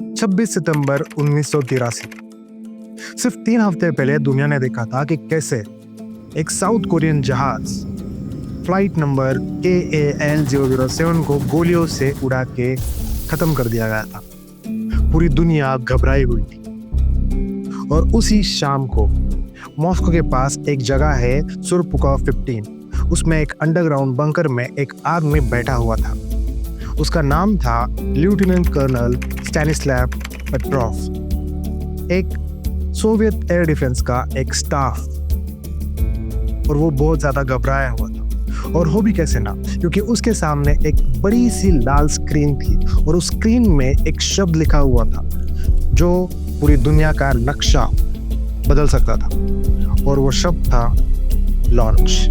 26 सितंबर 1983। सिर्फ 3 हफ्ते पहले दुनिया ने देखा था कि कैसे एक साउथ कोरियन जहाज फ्लाइट नंबर KAL007 को गोलियों से उड़ा के खत्म कर दिया गया था। पूरी दुनिया घबराई हुई थी। और उसी शाम को मॉस्को के पास एक जगह है सुरपुकोव 15, उसमें एक अंडरग्राउंड बंकर में एक आदमी बैठा हुआ था। उसका नाम था लेफ्टिनेंट कर्नल स्टैनिस्लाव पेट्रोव, एक सोवियत एयर डिफेंस का एक स्टाफ। और वो बहुत ज्यादा घबराया हुआ था। और हो भी कैसे ना, क्योंकि उसके सामने एक बड़ी सी लाल स्क्रीन थी और उस स्क्रीन में एक शब्द लिखा हुआ था जो पूरी दुनिया का नक्शा बदल सकता था। और वो शब्द था लॉन्च।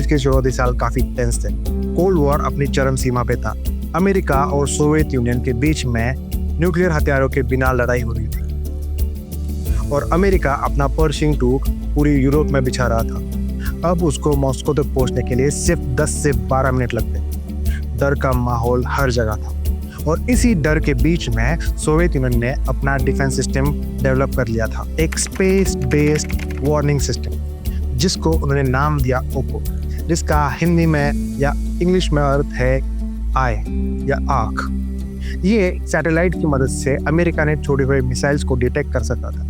के शुरुआती साल काफी टेंस थे। कोल्ड वॉर अपनी चरम सीमा पे था। अमेरिका और सोवियत यूनियन के बीच में न्यूक्लियर हथियारों के बिना लड़ाई हो रही थी और अमेरिका अपना पर्शिंग टूक पूरी यूरोप में बिछा रहा था। अब उसको मॉस्को तक पहुंचने के लिए सिर्फ 10 से 12 मिनट लगते। डर का माहौल हर जगह था और इसी डर के बीच में सोवियत यूनियन ने अपना डिफेंस सिस्टम डेवलप कर लिया था, एक स्पेस बेस्ड वार्निंग सिस्टम जिसको उन्होंने नाम दिया ओको, जिसका हिंदी में या इंग्लिश में अर्थ है आई या आँख। ये सैटेलाइट की मदद से अमेरिका ने छोड़े हुए मिसाइल्स को डिटेक्ट कर सकता था।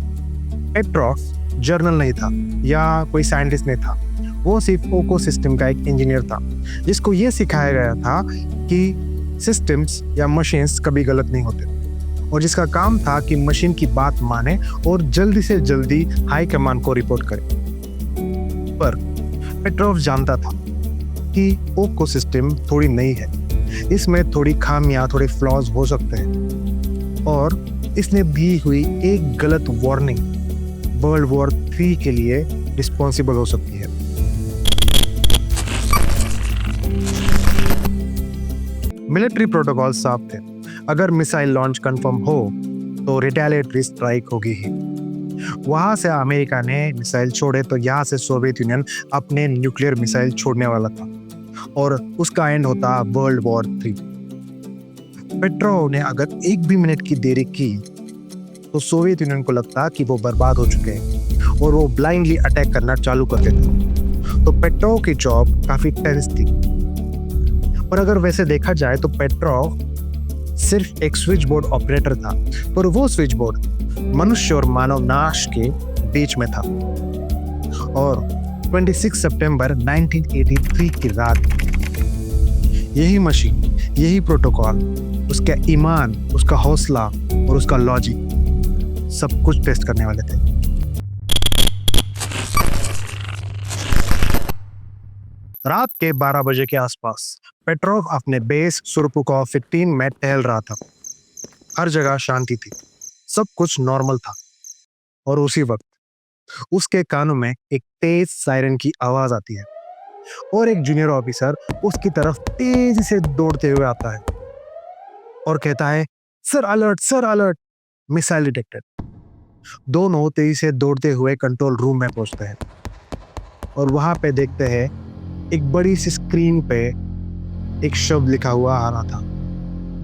पेट्रोव जर्नल नहीं था या कोई साइंटिस्ट नहीं था, वो सिर्फ ओको सिस्टम का एक इंजीनियर था जिसको ये सिखाया गया था कि सिस्टम्स या मशीन्स कभी गलत नहीं होते और जिसका काम था कि मशीन की बात माने और जल्दी से जल्दी हाई कमांड को रिपोर्ट करे। पर पेट्रोव जानता था कि ओको सिस्टम थोड़ी नई है, इसमें थोड़ी खामियां, थोड़े फ्लॉज हो सकते हैं और इसने दी हुई एक गलत वार्निंग वर्ल्ड वॉर 3 के लिए रिस्पॉन्सिबल हो सकती है। मिलिट्री प्रोटोकॉल साफ थे। अगर मिसाइल लॉन्च कंफर्म हो तो रिटेलिएटरी स्ट्राइक होगी ही। वहां से अमेरिका ने मिसाइल छोड़े तो यहाँ से सोवियत यूनियन अपने न्यूक्लियर मिसाइल छोड़ने वाला था और उसका एंड होता वर्ल्ड वॉर 3। पेट्रोव ने अगर एक भी मिनट की देरी की तो सोवियत यूनियन को लगता कि वो बर्बाद हो चुके हैं और वो ब्लाइंडली अटैक करना चालू कर देते। तो पेट्रोव की जॉब काफी टेंस थी। और अगर वैसे देखा जाए तो पेट्रोव सिर्फ एक स्विच बोर्ड ऑपरेटर था, पर वो स्विच बोर्ड मनुष्य और मानव नाश के बीच में था। और 26 सितंबर 1983 की रात यही मशीन, यही प्रोटोकॉल, उसका ईमान, उसका हौसला और उसका लॉजिक सब कुछ टेस्ट करने वाले थे। रात के 12 बजे के आसपास पेट्रोव अपने बेस सुरपुकोव 15 में टहल रहा था। हर जगह शांति थी, सब कुछ नॉर्मल था। और उसी वक्त उसके कानों में एक तेज सायरन की आवाज आती है और एक जूनियर ऑफिसर उसकी तरफ तेजी से दौड़ते हुए आता है और कहता है, सर अलर्ट, मिसाइल डिटेक्टेड। दोनों तेजी से दौड़ते हुए कंट्रोल रूम में पहुंचते हैं और वहां पे देखते हैं एक बड़ी सी स्क्रीन पे एक शब्द लिखा हुआ आ रहा था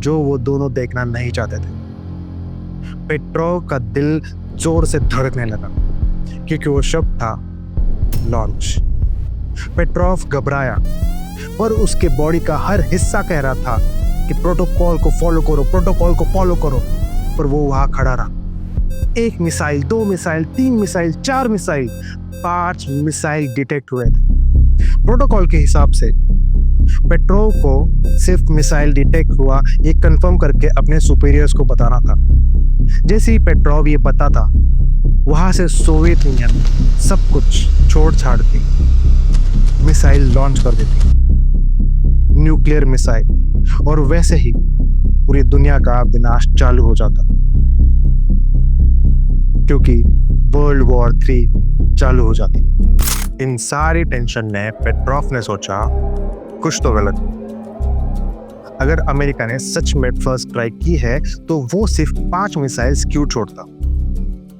जो वो दोनों देखना नहीं चाहते थे। पेट्रोव का दिल जोर से धड़कने लगा क्योंकि वो शब्द था लॉन्च। पेट्रोव घबराया और उसके बॉडी का हर हिस्सा कह रहा था कि प्रोटोकॉल को फॉलो करो, पर वो वहां खड़ा रहा। 1 missile, 2 missile, 3 missile, 4 missile, 5 missile detect हुए थे। प्रोटोकॉल के हिसाब से पेट्रोव को सिर्फ मिसाइल डिटेक्ट हुआ ये कंफर्म करके अपने सुपीरियर्स को बताना था। जैसे ही पेट्रोव ये बताता, वहां से सोवियत यूनियन सब कुछ छोड़ छाड़ के मिसाइल लॉन्च कर देती, न्यूक्लियर मिसाइल, और वैसे ही पूरी दुनिया का विनाश चालू हो जाता क्योंकि वर्ल्ड वॉर 3 चालू हो जाती। इन सारी टेंशन ने पेट्रोव ने सोचा कुछ तो गलत। अगर अमेरिका ने सच में फर्स्ट स्ट्राइक की है तो वो सिर्फ 5 मिसाइल्स क्यों छोड़ता।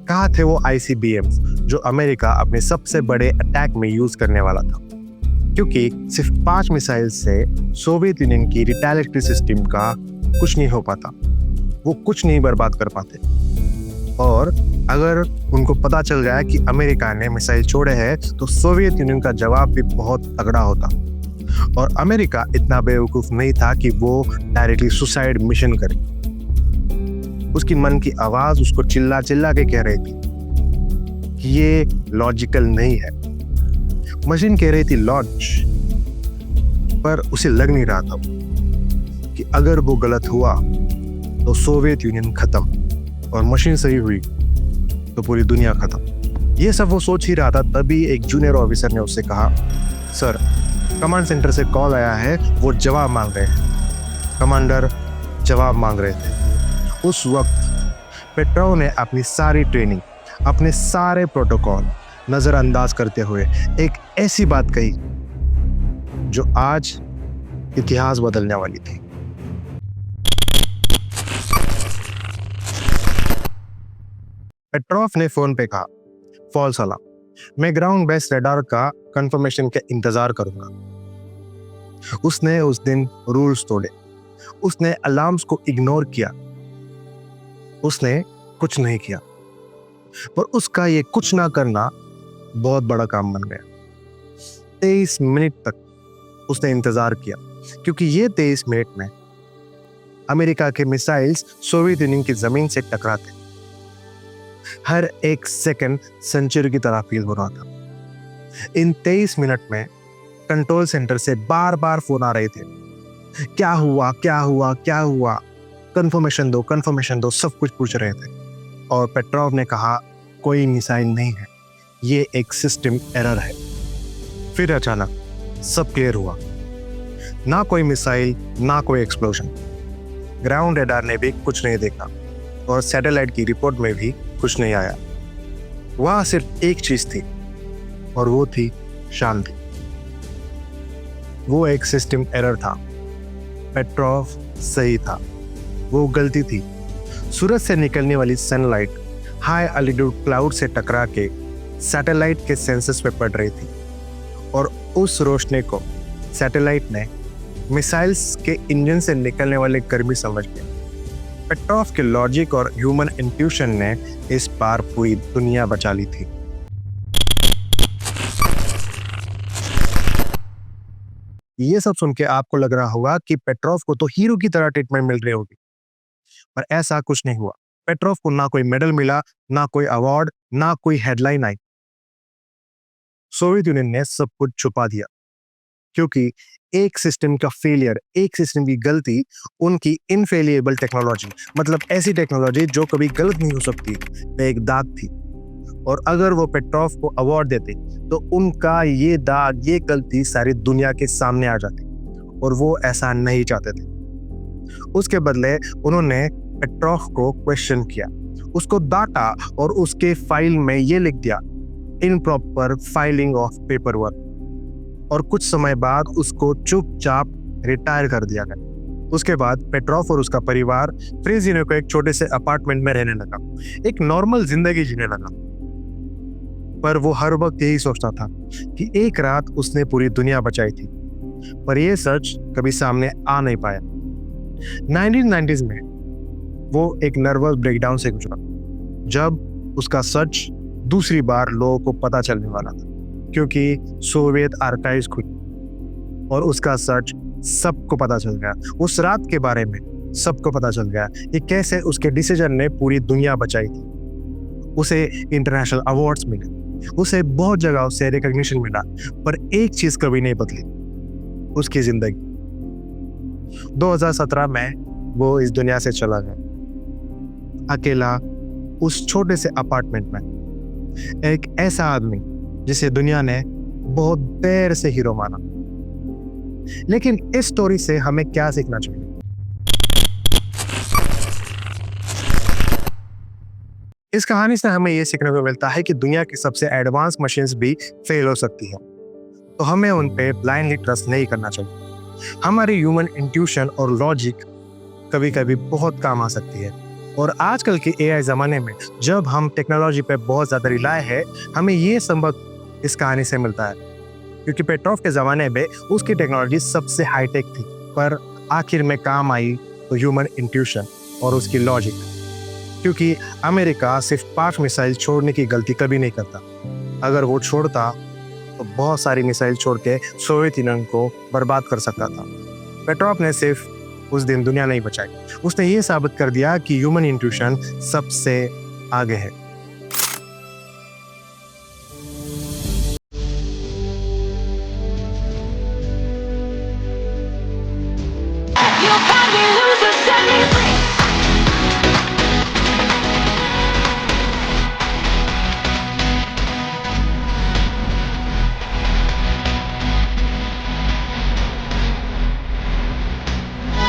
कहाँ थे वो ICBMs जो अमेरिका अपने सबसे बड़े अटैक में यूज करने वाला था। क्योंकि सिर्फ 5 मिसाइल से सोवियत यूनियन की रिटेलिटरी सिस्टम का कुछ नहीं हो पाता, वो कुछ नहीं बर्बाद कर पाते। और अगर उनको पता चल जाए कि अमेरिका ने मिसाइल छोड़े हैं तो सोवियत यूनियन का जवाब भी बहुत तगड़ा होता। और अमेरिका इतना बेवकूफ नहीं था कि वो डायरेक्टली सुसाइड मिशन करे। उसकी मन की आवाज उसको चिल्ला चिल्ला के कह रही थी कि ये लॉजिकल नहीं है। मशीन कह रही थी लॉन्च, पर उसे लग नहीं रहा था कि अगर वो गलत हुआ तो सोवियत यूनियन खत्म और मशीन सही हुई तो पूरी दुनिया खत्म। ये सब वो सोच ही रहा था, तभी एक जूनियर ऑफिसर ने उससे कहा, सर कमांड सेंटर से कॉल आया है, वो जवाब मांग रहे हैं। कमांडर जवाब मांग रहे थे। उस वक्त पेट्रोव ने अपनी सारी ट्रेनिंग, अपने सारे प्रोटोकॉल नजरअंदाज करते हुए एक ऐसी बात कही जो आज इतिहास बदलने वाली थी। पेट्रोव ने फोन पे कहा, फॉल्स अलार्म, मैं ग्राउंड बेस्ड रडार का कंफर्मेशन का इंतजार करूंगा। उसने उस दिन रूल्स तोड़े, उसने अलार्म्स को इग्नोर किया, उसने कुछ नहीं किया, पर उसका ये कुछ ना करना बहुत बड़ा काम बन गया। 23 मिनट तक उसने इंतजार किया, क्योंकि ये 23 मिनट में अमेरिका के मिसाइल्स सोवियत यूनियन की जमीन से टकराते। हर एक सेकंड सेंचुरी की तरह फील हो रहा था। इन 23 मिनट में कंट्रोल सेंटर से बार बार फोन आ रहे थे, क्या हुआ क्या हुआ क्या हुआ, कंफर्मेशन दो, सब कुछ पूछ रहे थे। और पेट्रोव ने कहा, कोई मिसाइल नहीं है, ये एक सिस्टम एरर है। फिर अचानक सब क्लियर हुआ, ना कोई मिसाइल, ना कोई एक्सप्लोजन। ग्राउंड रडार ने भी कुछ नहीं देखा और सैटेलाइट की रिपोर्ट में भी कुछ नहीं आया। वहां सिर्फ एक चीज थी और वो थी शांति। वो एक सिस्टम एरर था, पेट्रोव सही था, वो गलती थी। सूरज से निकलने वाली सनलाइट हाई एल्टीट्यूड क्लाउड से टकरा के सैटेलाइट के सेंसर्स पे पड़ रही थी और उस रोशनी को सैटेलाइट ने मिसाइल्स के इंजन से निकलने वाले गर्मी समझ लिया। पेट्रोव के लॉजिक और ह्यूमन इंट्यूशन ने इस बार पूरी दुनिया बचा ली थी। ये सब सुन के आपको लग रहा होगा कि पेट्रोव को तो हीरो की तरह ट्रीटमेंट मिल रही होगी, पर ऐसा कुछ नहीं हुआ। पेट्रोव को ना कोई मेडल मिला, ना कोई अवार्ड, ना कोई हेडलाइन आई। सोवियत यूनियन ने सब कुछ छुपा दिया, क्योंकि एक सिस्टम का फेलियर, एक सिस्टम की गलती उनकी इनफेलिएबल टेक्नोलॉजी, मतलब ऐसी टेक्नोलॉजी जो कभी गलत नहीं हो सकती, पे एक दाग थी। और अगर वो पेट्रोव को अवार्ड देते तो उनका ये दाग, ये गलती सारी दुनिया के सामने आ जाती, और वो ऐसा नहीं चाहते थे। उसके बदले उन्होंने पेट्रोव को क्वेश्चन किया, उसको डांटा और उसके फाइल में ये लिख दिया, improper filing of paper work. और कुछ समय बाद उसको चुपचाप रिटायर कर दिया गया। उसके बाद पेट्रोव और उसका परिवार फ्रेजिनो को एक छोटे से अपार्टमेंट में रहने लगा, एक नॉर्मल जिंदगी जीने लगा। पर वो हर वक्त यही सोचता था कि एक रात उसने पूरी दुनिया बचाई थी, पर यह सच कभी सामने आ नहीं पाया। 1990s में वो एक नर्वस ब्रेकडाउन से गुजरा, जब उसका सच दूसरी बार लोगों को पता चलने वाला था, क्योंकि सोवियत आर्काइव्स खुली और उसका सच सबको पता चल गया। उस रात के बारे में सबको पता चल गया कि कैसे उसके डिसीजन ने पूरी दुनिया बचाई थी। उसे इंटरनेशनल अवार्ड्स मिले, उसे बहुत जगह से रिकॉग्निशन मिला, पर एक चीज कभी नहीं बदली, उसकी जिंदगी। 2017 में वो इस दुनिया से चला गया, अकेला उस छोटे से अपार्टमेंट में। एक ऐसा आदमी जिसे दुनिया ने बहुत देर से हीरो माना। लेकिन इस स्टोरी से हमें क्या सीखना चाहिए? इस कहानी से हमें यह सीखने को मिलता है कि दुनिया की सबसे एडवांस मशीन्स भी फेल हो सकती है, तो हमें उन पे ब्लाइंडली ट्रस्ट नहीं करना चाहिए। हमारी ह्यूमन इंट्यूशन और लॉजिक कभी कभी बहुत काम आ सकती है, और आजकल के एआई ज़माने में जब हम टेक्नोलॉजी पे बहुत ज़्यादा रिलाय है, हमें ये सबक इस कहानी से मिलता है। क्योंकि पेट्रोव के ज़माने में उसकी टेक्नोलॉजी सबसे हाईटेक थी, पर आखिर में काम आई तो ह्यूमन इंट्यूशन और उसकी लॉजिक। क्योंकि अमेरिका सिर्फ 5 मिसाइल छोड़ने की गलती कभी नहीं करता। अगर वो छोड़ता तो बहुत सारी मिसाइल छोड़ के सोवियत यूनियन को बर्बाद कर सकता था। पेट्रोव ने सिर्फ उस दिन दुनिया नहीं बचाई, उसने ये साबित कर दिया कि ह्यूमन इंट्यूशन सबसे आगे है।